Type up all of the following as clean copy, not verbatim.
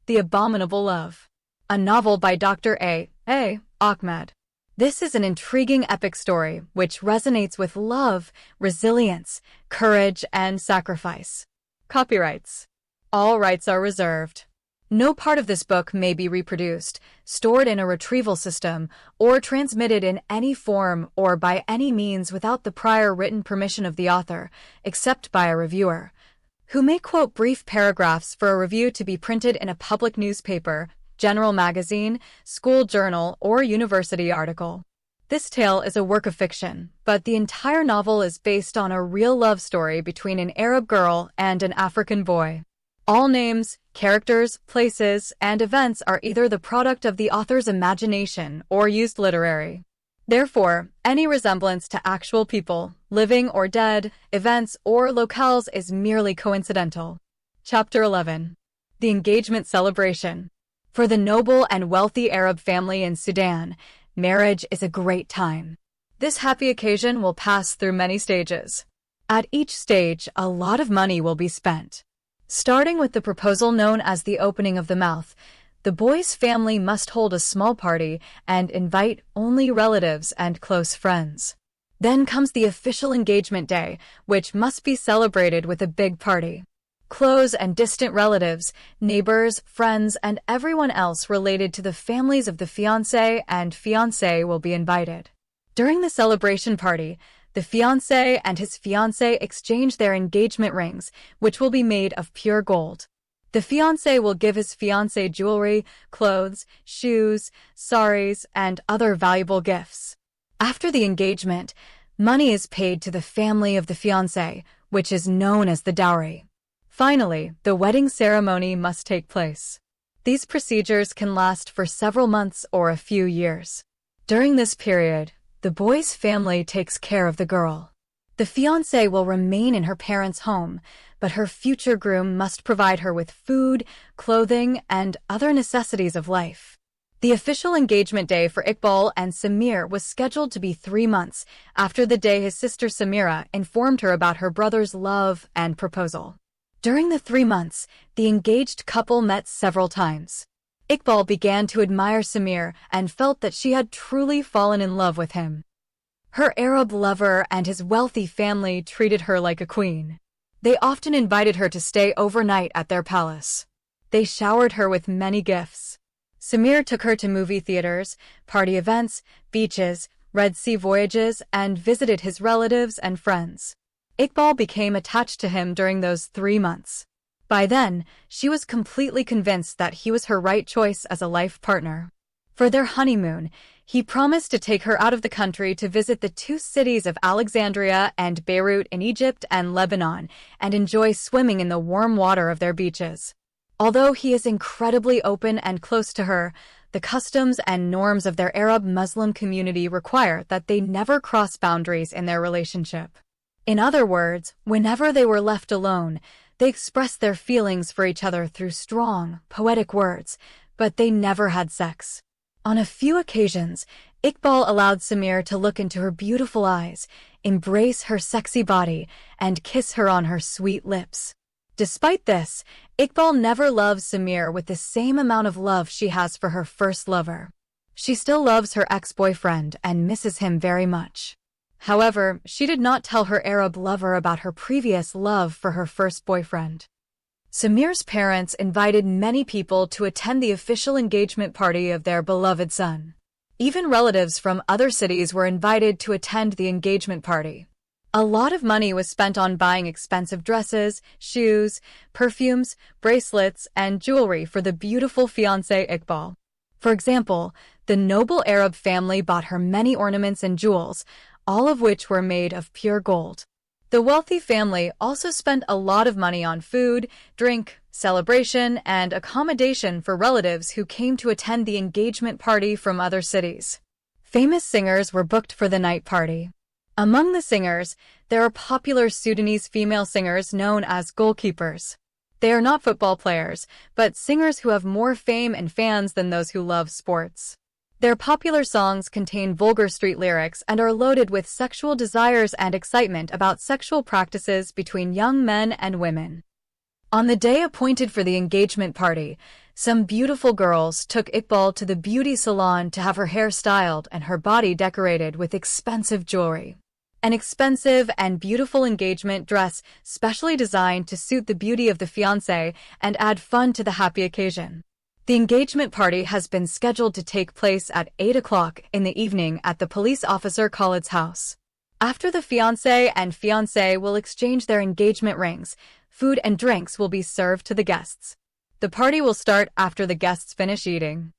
The Abominable Love, a novel by Dr. A. Ahmed. This is an intriguing epic story which resonates with love, resilience, courage, and sacrifice. Copyrights. All rights are reserved. No part of this book may be reproduced, stored in a retrieval system, or transmitted in any form or by any means without the prior written permission of the author, except by a reviewer, who may quote brief paragraphs for a review to be printed in a public newspaper, general magazine, school journal, or university article. This tale is a work of fiction, but the entire novel is based on a real love story between an Arab girl and an African boy. All names, characters, places, and events are either the product of the author's imagination or used literary. Therefore, any resemblance to actual people, living or dead, events, or locales is merely coincidental. Chapter 11. The Engagement Celebration. For the noble and wealthy Arab family in Sudan, marriage is a great time. This happy occasion will pass through many stages. At each stage, a lot of money will be spent. Starting with the proposal known as the opening of the mouth, the boy's family must hold a small party and invite only relatives and close friends. Then comes the official engagement day, which must be celebrated with a big party. Close and distant relatives, neighbors, friends, and everyone else related to the families of the fiancé and fiancée will be invited. During the celebration party, the fiancé and his fiancée exchange their engagement rings, which will be made of pure gold. The fiancé will give his fiancée jewelry, clothes, shoes, saris, and other valuable gifts. After the engagement, money is paid to the family of the fiancé, which is known as the dowry. Finally, the wedding ceremony must take place. These procedures can last for several months or a few years. During this period, the boy's family takes care of the girl. The fiancée will remain in her parents' home, but her future groom must provide her with food, clothing, and other necessities of life. The official engagement day for Iqbal and Samir was scheduled to be 3 months after the day his sister Samira informed her about her brother's love and proposal. During the 3 months, the engaged couple met several times. Iqbal began to admire Samir and felt that she had truly fallen in love with him. Her Arab lover and his wealthy family treated her like a queen. They often invited her to stay overnight at their palace. They showered her with many gifts. Samir took her to movie theaters, party events, beaches, Red Sea voyages, and visited his relatives and friends. Iqbal became attached to him during those 3 months. By then, she was completely convinced that he was her right choice as a life partner. For their honeymoon, he promised to take her out of the country to visit the 2 cities of Alexandria and Beirut in Egypt and Lebanon and enjoy swimming in the warm water of their beaches. Although he is incredibly open and close to her, the customs and norms of their Arab Muslim community require that they never cross boundaries in their relationship. In other words, whenever they were left alone, they expressed their feelings for each other through strong, poetic words, but they never had sex. On a few occasions, Iqbal allowed Samir to look into her beautiful eyes, embrace her sexy body, and kiss her on her sweet lips. Despite this, Iqbal never loves Samir with the same amount of love she has for her first lover. She still loves her ex-boyfriend and misses him very much. However, she did not tell her Arab lover about her previous love for her first boyfriend. Samir's parents invited many people to attend the official engagement party of their beloved son. Even relatives from other cities were invited to attend the engagement party. A lot of money was spent on buying expensive dresses, shoes, perfumes, bracelets, and jewelry for the beautiful fiancé Iqbal. For example, the noble Arab family bought her many ornaments and jewels, all of which were made of pure gold. The wealthy family also spent a lot of money on food, drink, celebration, and accommodation for relatives who came to attend the engagement party from other cities. Famous singers were booked for the night party. Among the singers, there are popular Sudanese female singers known as goalkeepers. They are not football players, but singers who have more fame and fans than those who love sports. Their popular songs contain vulgar street lyrics and are loaded with sexual desires and excitement about sexual practices between young men and women. On the day appointed for the engagement party, Some beautiful girls took Iqbal to the beauty salon to have her hair styled and her body decorated with expensive jewelry. An expensive and beautiful engagement dress specially designed to suit the beauty of the fiancé and add fun to the happy occasion. The engagement party has been scheduled to take place at 8 o'clock in the evening at the police officer Khalid's house. After the fiancé and fiancée will exchange their engagement rings, food and drinks will be served to the guests. The party will start after the guests finish eating.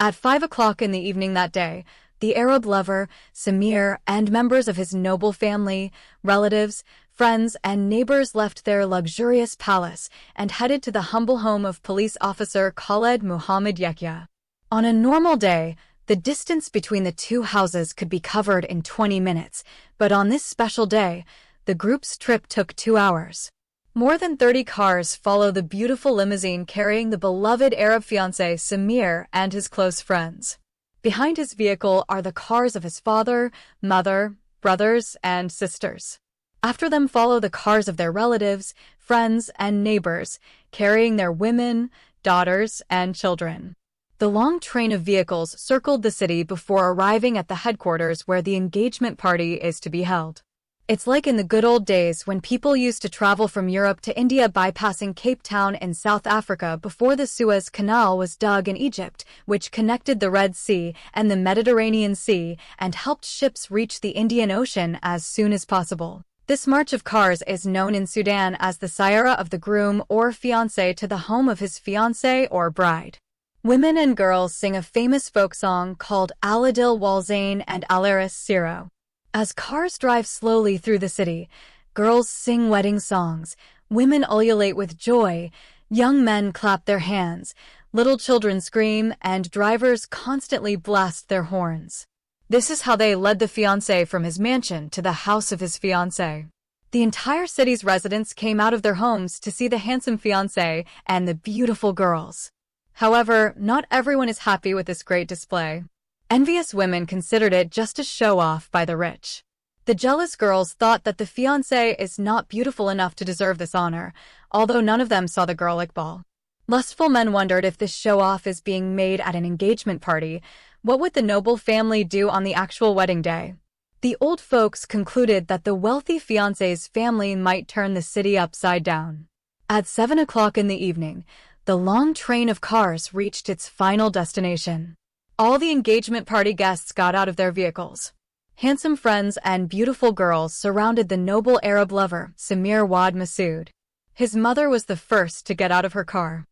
At 5 o'clock in the evening that day, the Arab lover, Samir, and members of his noble family, relatives, friends, and neighbors left their luxurious palace and headed to the humble home of police officer Khaled Muhammad Yahya. On a normal day, the distance between the two houses could be covered in 20 minutes, but on this special day, the group's trip took 2 hours. More than 30 cars follow the beautiful limousine carrying the beloved Arab fiancé Samir and his close friends. Behind his vehicle are the cars of his father, mother, brothers, and sisters. After them follow the cars of their relatives, friends, and neighbors, carrying their women, daughters, and children. The long train of vehicles circled the city before arriving at the headquarters where the engagement party is to be held. It's like in the good old days when people used to travel from Europe to India bypassing Cape Town in South Africa before the Suez Canal was dug in Egypt, which connected the Red Sea and the Mediterranean Sea and helped ships reach the Indian Ocean as soon as possible. This march of cars is known in Sudan as the Sayara of the groom or fiancé to the home of his fiancé or bride. Women and girls sing a famous folk song called Aladil Walzain and Alaris Siro. As cars drive slowly through the city, girls sing wedding songs, women ululate with joy, young men clap their hands, little children scream, and drivers constantly blast their horns. This is how they led the fiancé from his mansion to the house of his fiancée. The entire city's residents came out of their homes to see the handsome fiancé and the beautiful girls. However, not everyone is happy with this great display. Envious women considered it just a show-off by the rich. The jealous girls thought that the fiancé is not beautiful enough to deserve this honor, although none of them saw the girl Iqbal. Lustful men wondered if this show-off is being made at an engagement party, what would the noble family do on the actual wedding day? The old folks concluded that the wealthy fiancé's family might turn the city upside down. At 7 o'clock in the evening, the long train of cars reached its final destination. All the engagement party guests got out of their vehicles. Handsome friends and beautiful girls surrounded the noble Arab lover, Samir Wad Masood. His mother was the first to get out of her car.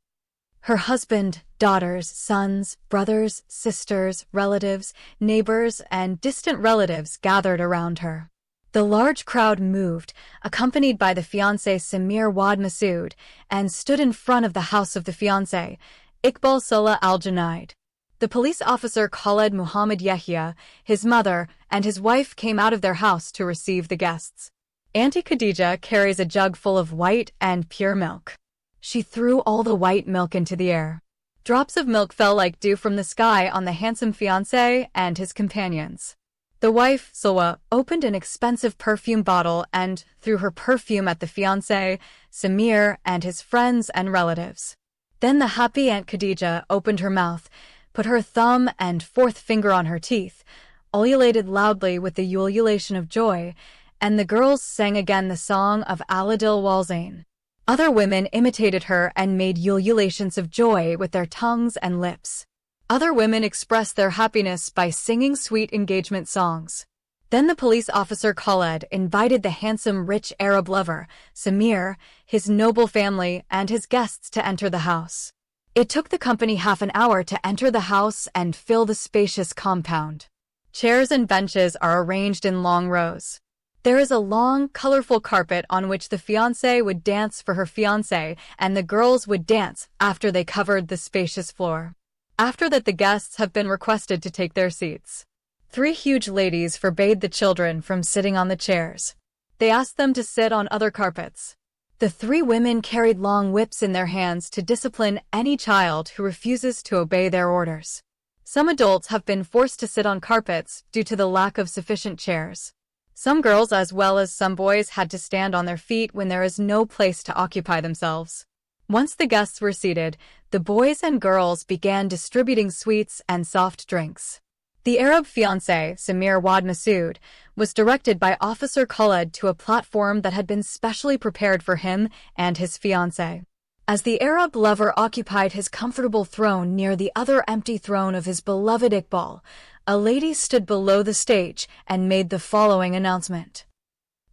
Her husband, daughters, sons, brothers, sisters, relatives, neighbors, and distant relatives gathered around her. The large crowd moved, accompanied by the fiancé Samir Wad Masood, and stood in front of the house of the fiancé, Iqbal Salah al-Junaid. The police officer Khaled Muhammad Yahya, his mother, and his wife came out of their house to receive the guests. Auntie Khadija carries a jug full of white and pure milk. She threw all the white milk into the air. Drops of milk fell like dew from the sky on the handsome fiancé and his companions. The wife, Sulwa, opened an expensive perfume bottle and threw her perfume at the fiancé, Samir, and his friends and relatives. Then the happy Aunt Khadija opened her mouth, put her thumb and fourth finger on her teeth, ululated loudly with the ululation of joy, and the girls sang again the song of Aladil Walzain. Other women imitated her and made ululations of joy with their tongues and lips. Other women expressed their happiness by singing sweet engagement songs. Then the police officer Khaled invited the handsome rich Arab lover, Samir, his noble family, and his guests to enter the house. It took the company half an hour to enter the house and fill the spacious compound. Chairs and benches are arranged in long rows. There is a long, colorful carpet on which the fiancée would dance for her fiancé, and the girls would dance after they covered the spacious floor. After that, the guests have been requested to take their seats. 3 huge ladies forbade the children from sitting on the chairs. They asked them to sit on other carpets. The 3 women carried long whips in their hands to discipline any child who refuses to obey their orders. Some adults have been forced to sit on carpets due to the lack of sufficient chairs. Some girls as well as some boys had to stand on their feet when there is no place to occupy themselves. Once the guests were seated, the boys and girls began distributing sweets and soft drinks. The Arab fiancé, Samir Wad Masood, was directed by Officer Khaled to a platform that had been specially prepared for him and his fiancée. As the Arab lover occupied his comfortable throne near the other empty throne of his beloved Iqbal, a lady stood below the stage and made the following announcement.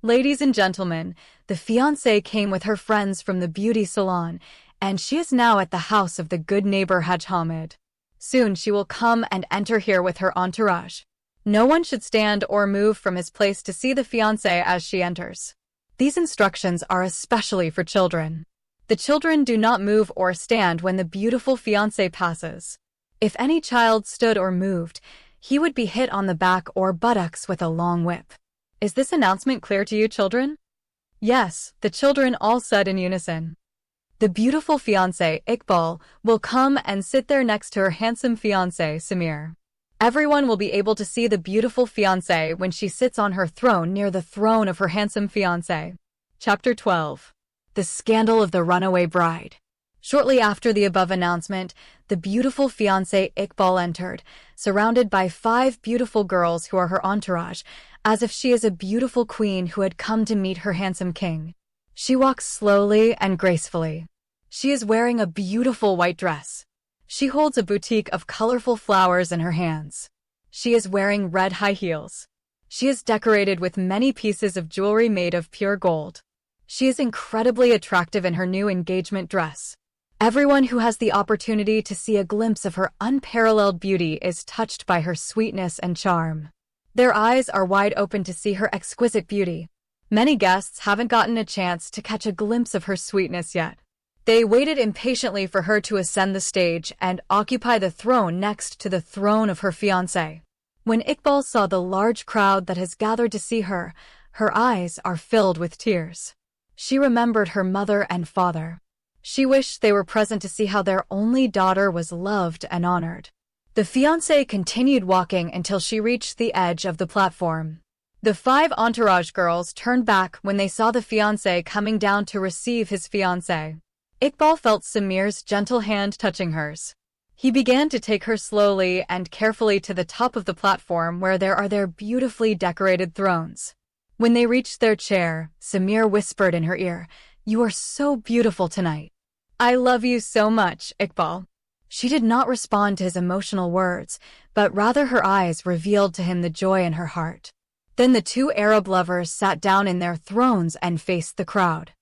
Ladies and gentlemen, the fiancée came with her friends from the beauty salon, and she is now at the house of the good neighbor Haj Hamid. Soon she will come and enter here with her entourage. No one should stand or move from his place to see the fiancée as she enters. These instructions are especially for children. The children do not move or stand when the beautiful fiancé passes. If any child stood or moved, he would be hit on the back or buttocks with a long whip. Is this announcement clear to you, children? Yes, the children all said in unison. The beautiful fiancé, Iqbal, will come and sit there next to her handsome fiancé, Samir. Everyone will be able to see the beautiful fiancé when she sits on her throne near the throne of her handsome fiancé. Chapter 12. The Scandal of the Runaway Bride. Shortly after the above announcement, the beautiful fiancé Iqbal entered, surrounded by 5 beautiful girls who are her entourage, as if she is a beautiful queen who had come to meet her handsome king. She walks slowly and gracefully. She is wearing a beautiful white dress. She holds a bouquet of colorful flowers in her hands. She is wearing red high heels. She is decorated with many pieces of jewelry made of pure gold. She is incredibly attractive in her new engagement dress. Everyone who has the opportunity to see a glimpse of her unparalleled beauty is touched by her sweetness and charm. Their eyes are wide open to see her exquisite beauty. Many guests haven't gotten a chance to catch a glimpse of her sweetness yet. They waited impatiently for her to ascend the stage and occupy the throne next to the throne of her fiancé. When Iqbal saw the large crowd that has gathered to see her, her eyes are filled with tears. She remembered her mother and father. She wished they were present to see how their only daughter was loved and honored. The fiancée continued walking until she reached the edge of the platform. The 5 entourage girls turned back when they saw the fiancé coming down to receive his fiancée. Iqbal felt Samir's gentle hand touching hers. He began to take her slowly and carefully to the top of the platform where there are their beautifully decorated thrones. When they reached their chair, Samir whispered in her ear, "You are so beautiful tonight." "I love you so much, Iqbal." She did not respond to his emotional words, but rather her eyes revealed to him the joy in her heart. Then the 2 Arab lovers sat down in their thrones and faced the crowd.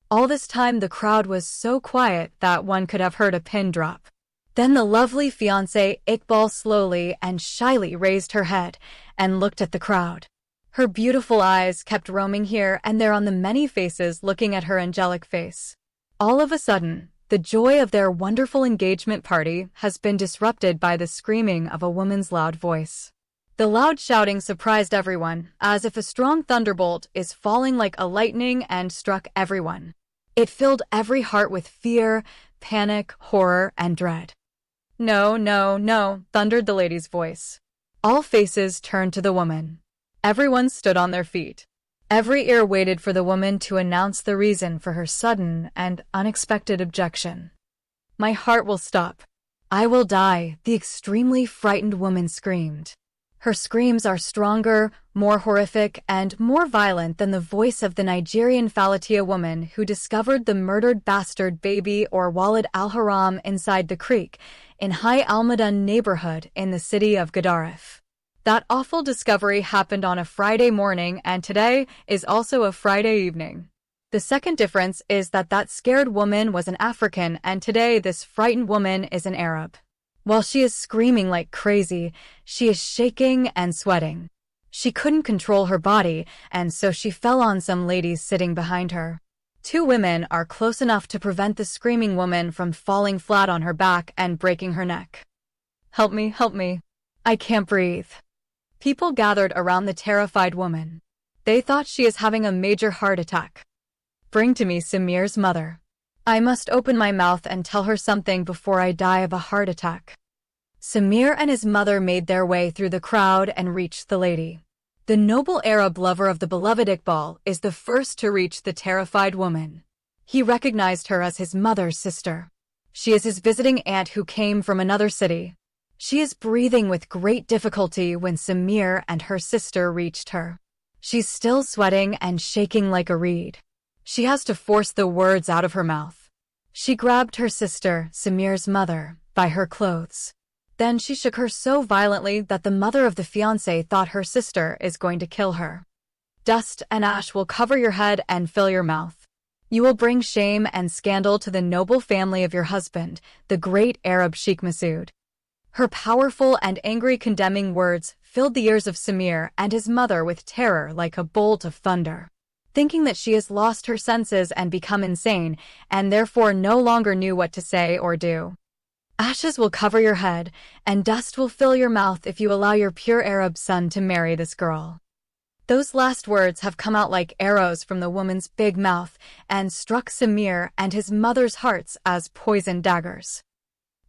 All this time the crowd was so quiet that one could have heard a pin drop. Then the lovely fiancée Iqbal slowly and shyly raised her head and looked at the crowd. Her beautiful eyes kept roaming here and there on the many faces looking at her angelic face. All of a sudden, the joy of their wonderful engagement party has been disrupted by the screaming of a woman's loud voice. The loud shouting surprised everyone, as if a strong thunderbolt is falling like a lightning and struck everyone. It filled every heart with fear, panic, horror, and dread. "No, no, no," thundered the lady's voice. All faces turned to the woman. Everyone stood on their feet. Every ear waited for the woman to announce the reason for her sudden and unexpected objection. "My heart will stop. I will die," the extremely frightened woman screamed. Her screams are stronger, more horrific, and more violent than the voice of the Nigerian Falatia woman who discovered the murdered bastard baby or Walid al-Haram inside the creek in High Almadun neighborhood in the city of Gadaref. That awful discovery happened on a Friday morning, and today is also a Friday evening. The second difference is that that scared woman was an African, and today this frightened woman is an Arab. While she is screaming like crazy, she is shaking and sweating. She couldn't control her body, and so she fell on some ladies sitting behind her. 2 women are close enough to prevent the screaming woman from falling flat on her back and breaking her neck. "Help me, help me. I can't breathe." People gathered around the terrified woman. They thought she is having a major heart attack. "Bring to me Samir's mother. I must open my mouth and tell her something before I die of a heart attack." Samir and his mother made their way through the crowd and reached the lady. The noble Arab lover of the beloved Iqbal is the first to reach the terrified woman. He recognized her as his mother's sister. She is his visiting aunt who came from another city. She is breathing with great difficulty when Samir and her sister reached her. She's still sweating and shaking like a reed. She has to force the words out of her mouth. She grabbed her sister, Samir's mother, by her clothes. Then she shook her so violently that the mother of the fiancé thought her sister is going to kill her. Dust and ash will cover your head and fill your mouth. You will bring shame and scandal to the noble family of your husband, the great Arab Sheikh Masood. Her powerful and angry condemning words filled the ears of Samir and his mother with terror like a bolt of thunder. Thinking that she has lost her senses and become insane, and therefore no longer knew what to say or do. Ashes will cover your head, and dust will fill your mouth if you allow your pure Arab son to marry this girl. Those last words have come out like arrows from the woman's big mouth and struck Samir and his mother's hearts as poisoned daggers.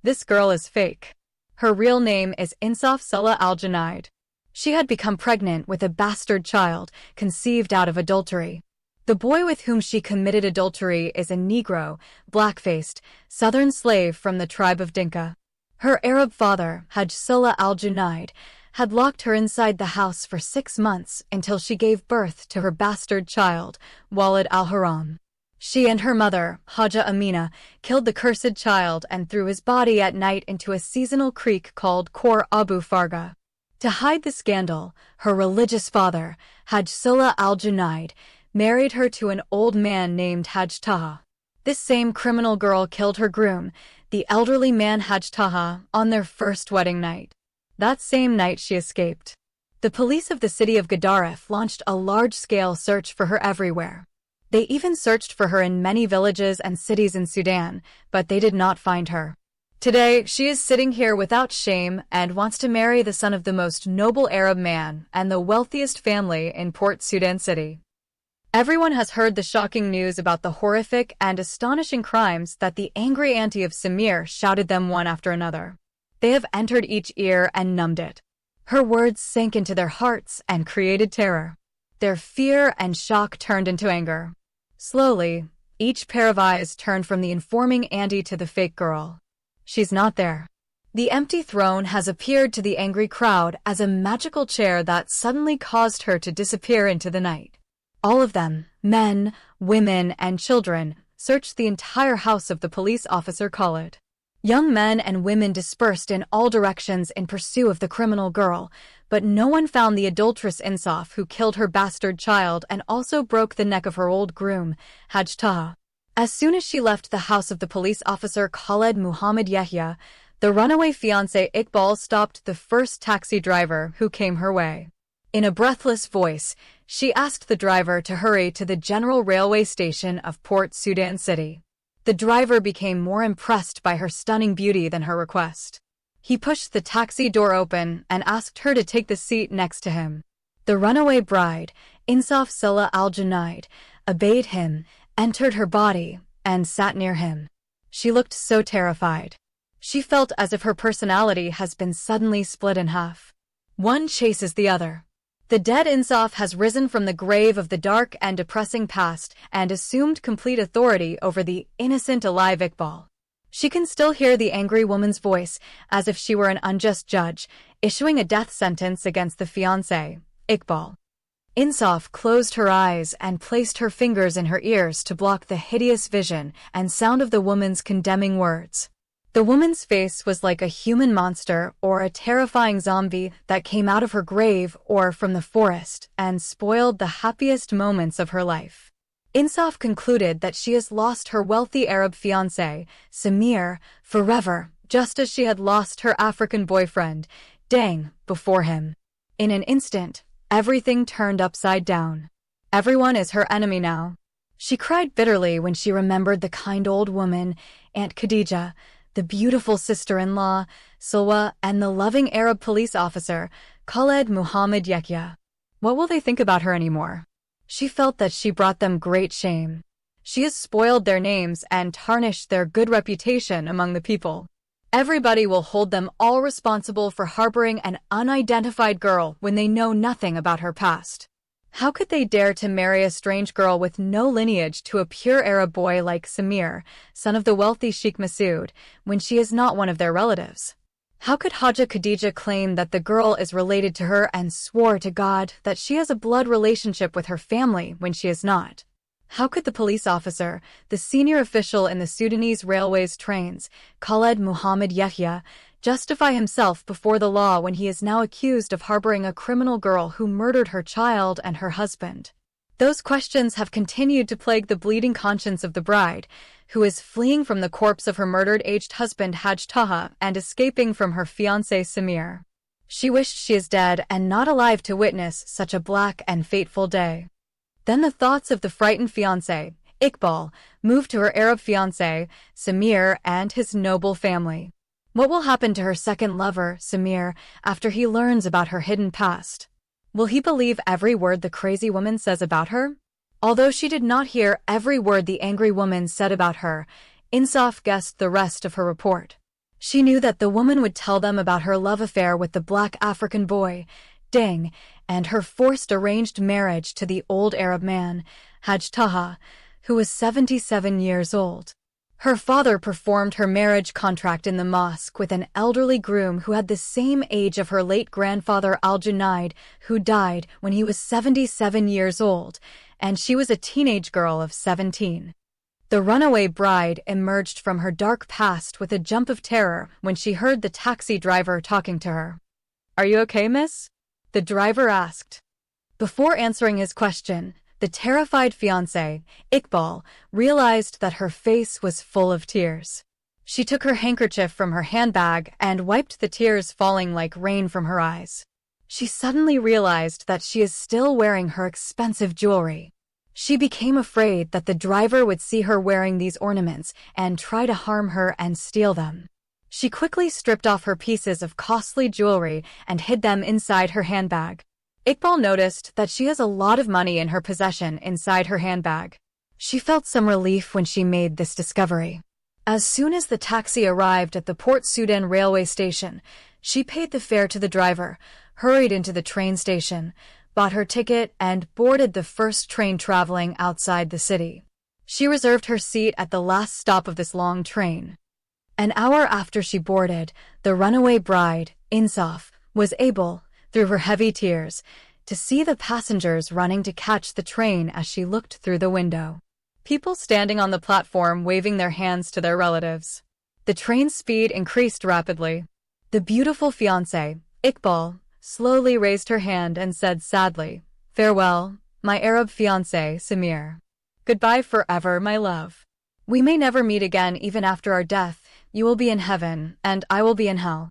This girl is fake. Her real name is Insaf Salah al-Junaid. She had become pregnant with a bastard child, conceived out of adultery. The boy with whom she committed adultery is a Negro, black-faced, southern slave from the tribe of Dinka. Her Arab father, Hajj Salah al-Junaid, had locked her inside the house for 6 months until she gave birth to her bastard child, Walid al-Haram. She and her mother, Haja Amina, killed the cursed child and threw his body at night into a seasonal creek called Khor Abu Farga. To hide the scandal, her religious father, Hajj Salah al-Junaid, married her to an old man named Hajj Taha. This same criminal girl killed her groom, the elderly man Hajj Taha, on their first wedding night. That same night she escaped. The police of the city of Gadaref launched a large-scale search for her everywhere. They even searched for her in many villages and cities in Sudan, but they did not find her. Today, she is sitting here without shame and wants to marry the son of the most noble Arab man and the wealthiest family in Port Sudan City. Everyone has heard the shocking news about the horrific and astonishing crimes that the angry auntie of Samir shouted them one after another. They have entered each ear and numbed it. Her words sank into their hearts and created terror. Their fear and shock turned into anger. Slowly, each pair of eyes turned from the informing auntie to the fake girl. She's not there. The empty throne has appeared to the angry crowd as a magical chair that suddenly caused her to disappear into the night. All of them, men, women, and children, searched the entire house of the police officer Khalid. Young men and women dispersed in all directions in pursuit of the criminal girl, but no one found the adulteress Insaf who killed her bastard child and also broke the neck of her old groom, Hajj Taha. As soon as she left the house of the police officer Khaled Muhammad Yahya, the runaway fiancé Iqbal stopped the first taxi driver who came her way. In a breathless voice, she asked the driver to hurry to the general railway station of Port Sudan City. The driver became more impressed by her stunning beauty than her request. He pushed the taxi door open and asked her to take the seat next to him. The runaway bride, Insaf Salah al-Junaid, obeyed him, entered her body, and sat near him. She looked so terrified. She felt as if her personality has been suddenly split in half. One chases the other. The dead Insaf has risen from the grave of the dark and depressing past and assumed complete authority over the innocent alive Iqbal. She can still hear the angry woman's voice, as if she were an unjust judge, issuing a death sentence against the fiancé, Iqbal. Insaf closed her eyes and placed her fingers in her ears to block the hideous vision and sound of the woman's condemning words. The woman's face was like a human monster or a terrifying zombie that came out of her grave or from the forest and spoiled the happiest moments of her life. Insaf concluded that she has lost her wealthy Arab fiancé, Samir, forever, just as she had lost her African boyfriend, Dang, before him. In an instant, everything turned upside down. Everyone is her enemy now. She cried bitterly when she remembered the kind old woman, Aunt Khadija, the beautiful sister-in-law, Sulwa, and the loving Arab police officer, Khaled Muhammad Yahya. What will they think about her anymore? She felt that she brought them great shame. She has spoiled their names and tarnished their good reputation among the people. Everybody will hold them all responsible for harboring an unidentified girl when they know nothing about her past. How could they dare to marry a strange girl with no lineage to a pure Arab boy like Samir, son of the wealthy Sheikh Masood, when she is not one of their relatives? How could Haja Khadija claim that the girl is related to her and swore to God that she has a blood relationship with her family when she is not? How could the police officer, the senior official in the Sudanese Railways trains, Khaled Muhammad Yahya, justify himself before the law when he is now accused of harboring a criminal girl who murdered her child and her husband? Those questions have continued to plague the bleeding conscience of the bride, who is fleeing from the corpse of her murdered aged husband Haj Taha and escaping from her fiancé Samir. She wished she is dead and not alive to witness such a black and fateful day. Then the thoughts of the frightened fiancé, Iqbal, moved to her Arab fiancé, Samir, and his noble family. What will happen to her second lover, Samir, after he learns about her hidden past? Will he believe every word the crazy woman says about her? Although she did not hear every word the angry woman said about her, Insaf guessed the rest of her report. She knew that the woman would tell them about her love affair with the black African boy, Ding, and her forced arranged marriage to the old Arab man, Haj Taha, who was 77 years old. Her father performed her marriage contract in the mosque with an elderly groom who had the same age of her late grandfather Al-Junaid, who died when he was 77 years old, and she was a teenage girl of 17. The runaway bride emerged from her dark past with a jump of terror when she heard the taxi driver talking to her. "Are you okay, miss?" the driver asked. Before answering his question, the terrified fiancé, Iqbal, realized that her face was full of tears. She took her handkerchief from her handbag and wiped the tears falling like rain from her eyes. She suddenly realized that she is still wearing her expensive jewelry. She became afraid that the driver would see her wearing these ornaments and try to harm her and steal them. She quickly stripped off her pieces of costly jewelry and hid them inside her handbag. Iqbal noticed that she has a lot of money in her possession inside her handbag. She felt some relief when she made this discovery. As soon as the taxi arrived at the Port Sudan railway station, she paid the fare to the driver, hurried into the train station, bought her ticket, and boarded the first train traveling outside the city. She reserved her seat at the last stop of this long train. An hour after she boarded, the runaway bride, Insaf, was able, through her heavy tears, to see the passengers running to catch the train as she looked through the window. People standing on the platform waving their hands to their relatives. The train's speed increased rapidly. The beautiful fiancé, Iqbal, slowly raised her hand and said sadly, "Farewell, my Arab fiancé, Samir. Goodbye forever, my love. We may never meet again even after our death. You will be in heaven, and I will be in hell."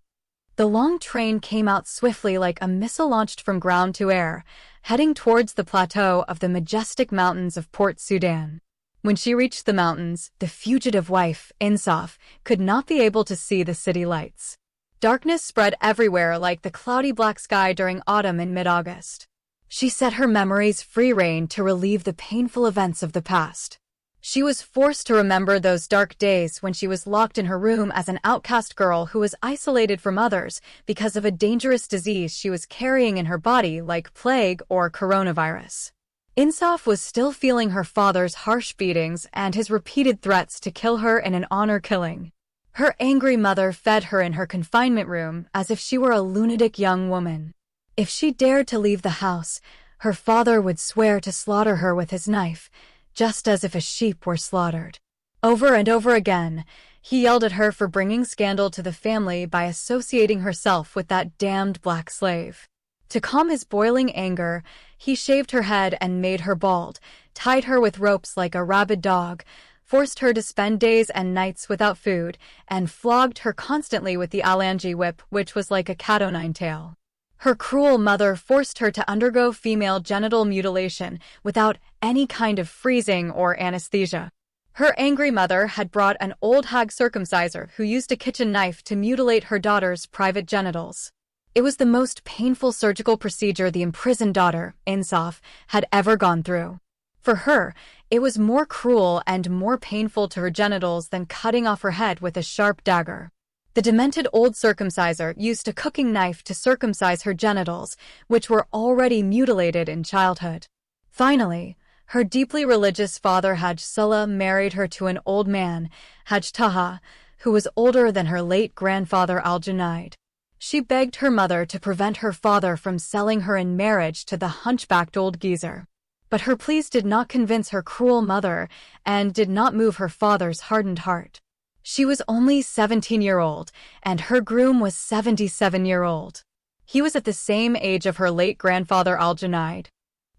The long train came out swiftly like a missile launched from ground to air, heading towards the plateau of the majestic mountains of Port Sudan. When she reached the mountains, the fugitive wife, Insaf, could not be able to see the city lights. Darkness spread everywhere like the cloudy black sky during autumn in mid-August. She set her memories free rein to relieve the painful events of the past. She was forced to remember those dark days when she was locked in her room as an outcast girl who was isolated from others because of a dangerous disease she was carrying in her body like plague or coronavirus. Insaf was still feeling her father's harsh beatings and his repeated threats to kill her in an honor killing. Her angry mother fed her in her confinement room as if she were a lunatic young woman. If she dared to leave the house, her father would swear to slaughter her with his knife, just as if a sheep were slaughtered. Over and over again, he yelled at her for bringing scandal to the family by associating herself with that damned black slave. To calm his boiling anger, he shaved her head and made her bald, tied her with ropes like a rabid dog, forced her to spend days and nights without food, and flogged her constantly with the Alangi whip, which was like a cat-o'-nine-tail. Her cruel mother forced her to undergo female genital mutilation without any kind of freezing or anesthesia. Her angry mother had brought an old hag circumciser who used a kitchen knife to mutilate her daughter's private genitals. It was the most painful surgical procedure the imprisoned daughter, Insaf, had ever gone through. For her, it was more cruel and more painful to her genitals than cutting off her head with a sharp dagger. The demented old circumciser used a cooking knife to circumcise her genitals, which were already mutilated in childhood. Finally, her deeply religious father Haj Sulla married her to an old man, Haj Taha, who was older than her late grandfather Al-Junaid. She begged her mother to prevent her father from selling her in marriage to the hunchbacked old geezer. But her pleas did not convince her cruel mother and did not move her father's hardened heart. She was only 17-year-old, and her groom was 77-year-old. He was at the same age of her late grandfather Al-Junaid.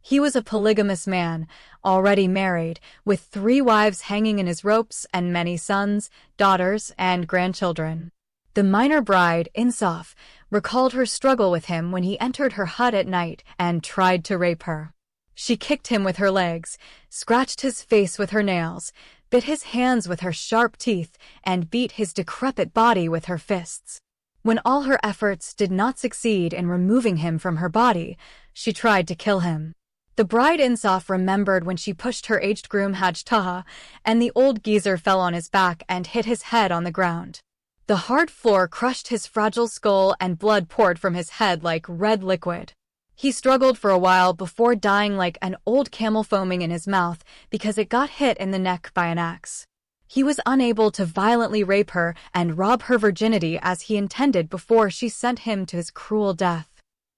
He was a polygamous man, already married, with 3 wives hanging in his ropes and many sons, daughters, and grandchildren. The minor bride, Insaf, recalled her struggle with him when he entered her hut at night and tried to rape her. She kicked him with her legs, scratched his face with her nails, bit his hands with her sharp teeth, and beat his decrepit body with her fists. When all her efforts did not succeed in removing him from her body, she tried to kill him. The bride Insaf remembered when she pushed her aged groom Haj Taha, and the old geezer fell on his back and hit his head on the ground. The hard floor crushed his fragile skull and blood poured from his head like red liquid. He struggled for a while before dying like an old camel foaming in his mouth because it got hit in the neck by an axe. He was unable to violently rape her and rob her virginity as he intended before she sent him to his cruel death.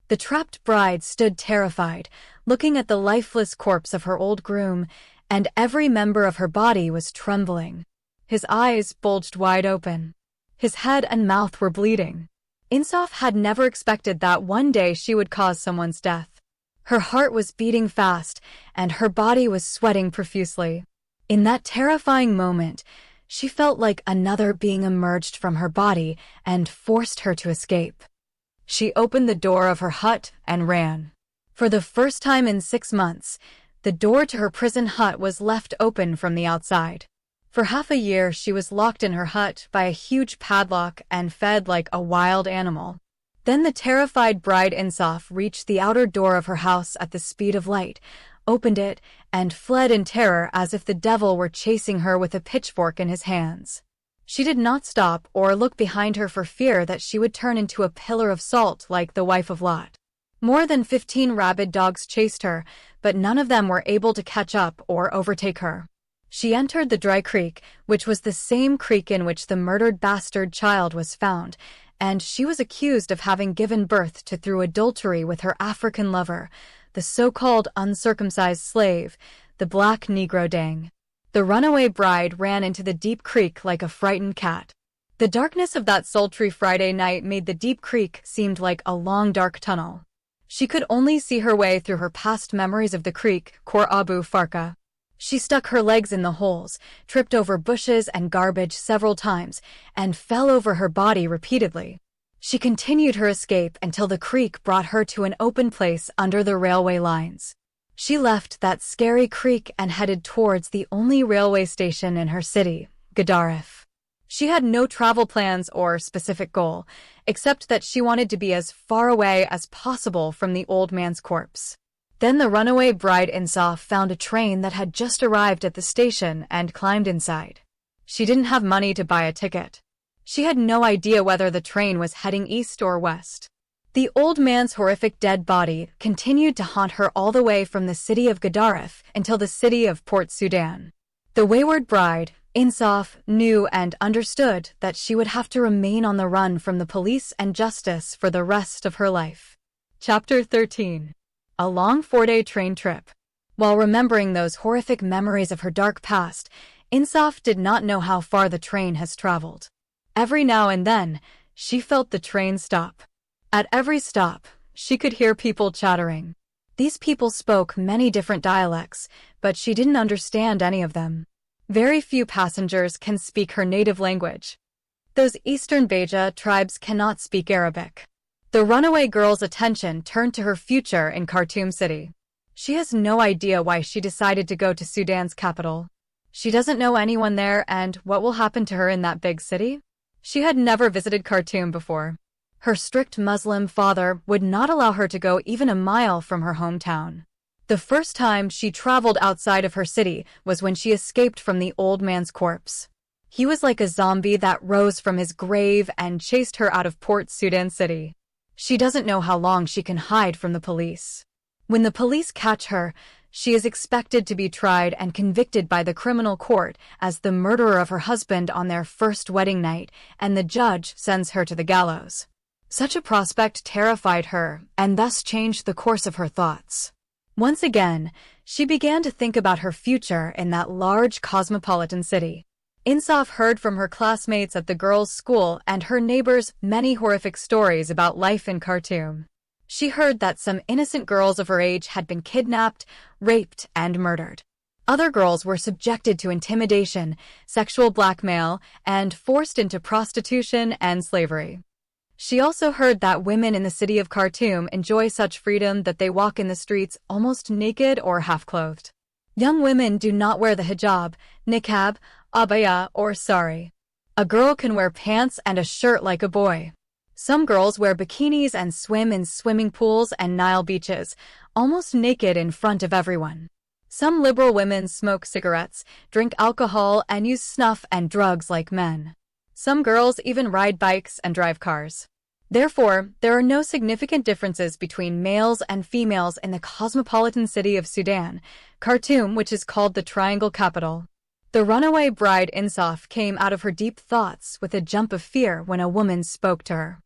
The trapped bride stood terrified, looking at the lifeless corpse of her old groom, and every member of her body was trembling. His eyes bulged wide open. His head and mouth were bleeding. Insaf had never expected that one day she would cause someone's death. Her heart was beating fast, and her body was sweating profusely. In that terrifying moment, she felt like another being emerged from her body and forced her to escape. She opened the door of her hut and ran. For the first time in 6 months, the door to her prison hut was left open from the outside. For half a year, she was locked in her hut by a huge padlock and fed like a wild animal. Then the terrified bride Insaf reached the outer door of her house at the speed of light, opened it, and fled in terror as if the devil were chasing her with a pitchfork in his hands. She did not stop or look behind her for fear that she would turn into a pillar of salt like the wife of Lot. More than 15 rabid dogs chased her, but none of them were able to catch up or overtake her. She entered the dry creek, which was the same creek in which the murdered bastard child was found, and she was accused of having given birth to through adultery with her African lover, the so-called uncircumcised slave, the black Negro Dang. The runaway bride ran into the deep creek like a frightened cat. The darkness of that sultry Friday night made the deep creek seem like a long dark tunnel. She could only see her way through her past memories of the creek, Khor Abu Farka. She stuck her legs in the holes, tripped over bushes and garbage several times, and fell over her body repeatedly. She continued her escape until the creek brought her to an open place under the railway lines. She left that scary creek and headed towards the only railway station in her city, Gedaref. She had no travel plans or specific goal, except that she wanted to be as far away as possible from the old man's corpse. Then the runaway bride Insaf found a train that had just arrived at the station and climbed inside. She didn't have money to buy a ticket. She had no idea whether the train was heading east or west. The old man's horrific dead body continued to haunt her all the way from the city of Gedaref until the city of Port Sudan. The wayward bride, Insaf, knew and understood that she would have to remain on the run from the police and justice for the rest of her life. Chapter 13. A long 4-day train trip. While remembering those horrific memories of her dark past, Insaf did not know how far the train has traveled. Every now and then, she felt the train stop. At every stop, she could hear people chattering. These people spoke many different dialects, but she didn't understand any of them. Very few passengers can speak her native language. Those Eastern Beja tribes cannot speak Arabic. The runaway girl's attention turned to her future in Khartoum City. She has no idea why she decided to go to Sudan's capital. She doesn't know anyone there, and what will happen to her in that big city? She had never visited Khartoum before. Her strict Muslim father would not allow her to go even a mile from her hometown. The first time she traveled outside of her city was when she escaped from the old man's corpse. He was like a zombie that rose from his grave and chased her out of Port Sudan City. She doesn't know how long she can hide from the police. When the police catch her, she is expected to be tried and convicted by the criminal court as the murderer of her husband on their first wedding night, and the judge sends her to the gallows. Such a prospect terrified her and thus changed the course of her thoughts. Once again, she began to think about her future in that large cosmopolitan city. Insaf heard from her classmates at the girls' school and her neighbors many horrific stories about life in Khartoum. She heard that some innocent girls of her age had been kidnapped, raped, and murdered. Other girls were subjected to intimidation, sexual blackmail, and forced into prostitution and slavery. She also heard that women in the city of Khartoum enjoy such freedom that they walk in the streets almost naked or half-clothed. Young women do not wear the hijab, niqab, abaya, or sari. A girl can wear pants and a shirt like a boy. Some girls wear bikinis and swim in swimming pools and Nile beaches, almost naked in front of everyone. Some liberal women smoke cigarettes, drink alcohol, and use snuff and drugs like men. Some girls even ride bikes and drive cars. Therefore, there are no significant differences between males and females in the cosmopolitan city of Sudan, Khartoum, which is called the Triangle Capital. The runaway bride Insaf came out of her deep thoughts with a jump of fear when a woman spoke to her.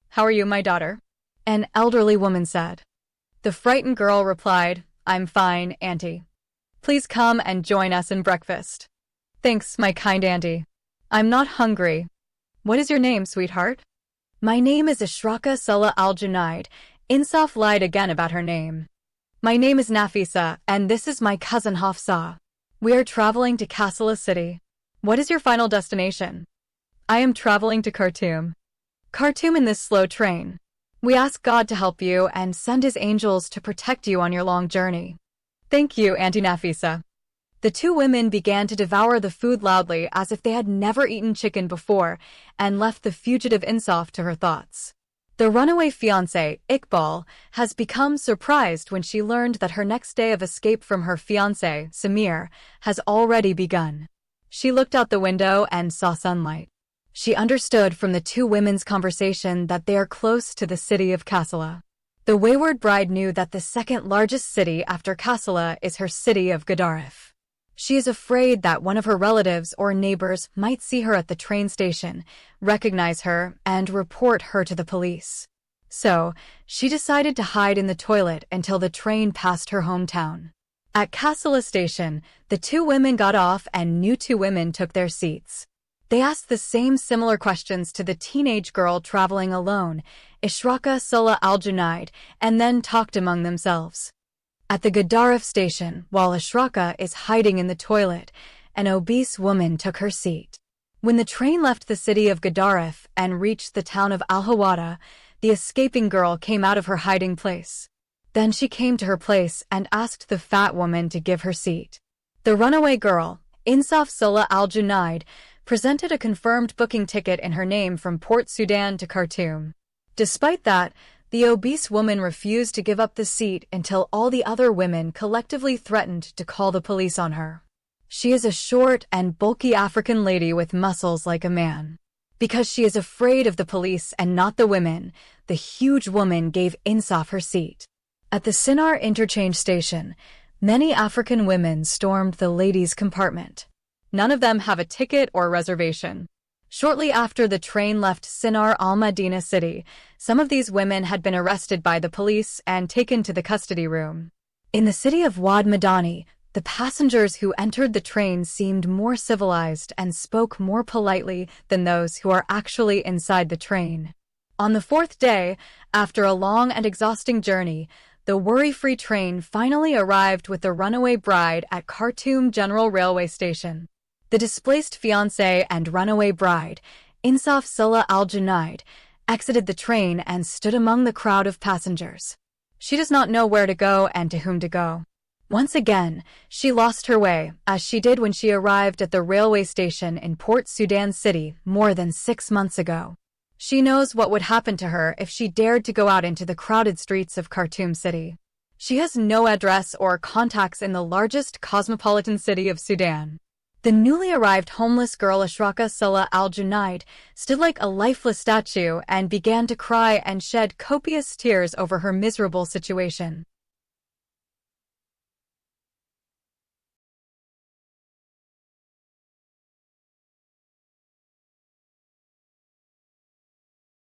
"How are you, my daughter?" an elderly woman said. The frightened girl replied, "I'm fine, Auntie. Please come and join us in breakfast." "Thanks, my kind auntie. I'm not hungry." "What is your name, sweetheart?" "My name is Ashraka Salah al-Junaid." Insaf lied again about her name. "My name is Nafisa, and this is my cousin Hafsa. We are traveling to Kassala City." "What is your final destination?" "I am traveling to Khartoum." "Khartoum in this slow train. We ask God to help you and send his angels to protect you on your long journey." "Thank you, Auntie Nafisa." The two women began to devour the food loudly as if they had never eaten chicken before and left the fugitive Insaf to her thoughts. The runaway fiancé, Iqbal, has become surprised when she learned that her next day of escape from her fiancé, Samir, has already begun. She looked out the window and saw sunlight. She understood from the two women's conversation that they are close to the city of Kassala. The wayward bride knew that the second largest city after Kassala is her city of Gedaref. She is afraid that one of her relatives or neighbors might see her at the train station, recognize her, and report her to the police. So, she decided to hide in the toilet until the train passed her hometown. At Kassala station, the two women got off and new two women took their seats. They asked the same similar questions to the teenage girl traveling alone, Ishraka Salah al-Junaid, and then talked among themselves. At the Gedaref station, while Ishraka is hiding in the toilet, an obese woman took her seat. When the train left the city of Gedaref and reached the town of Al-Hawada, the escaping girl came out of her hiding place. Then she came to her place and asked the fat woman to give her seat. The runaway girl, Insaf Salah al-Junaid, presented a confirmed booking ticket in her name from Port Sudan to Khartoum. Despite that, the obese woman refused to give up the seat until all the other women collectively threatened to call the police on her. She is a short and bulky African lady with muscles like a man. Because she is afraid of the police and not the women, the huge woman gave Insaf her seat. At the Sinar interchange station, many African women stormed the ladies' compartment. None of them have a ticket or reservation. Shortly after the train left Sinar al-Madina city, some of these women had been arrested by the police and taken to the custody room. In the city of Wad Madani, the passengers who entered the train seemed more civilized and spoke more politely than those who are actually inside the train. On the fourth day, after a long and exhausting journey, the worry-free train finally arrived with the runaway bride at Khartoum General Railway Station. The displaced fiancé and runaway bride, Insaf Salah al-Junaid, exited the train and stood among the crowd of passengers. She does not know where to go and to whom to go. Once again, she lost her way, as she did when she arrived at the railway station in Port Sudan City more than 6 months ago. She knows what would happen to her if she dared to go out into the crowded streets of Khartoum City. She has no address or contacts in the largest cosmopolitan city of Sudan. The newly arrived homeless girl Ashraka Salah al-Junaid stood like a lifeless statue and began to cry and shed copious tears over her miserable situation.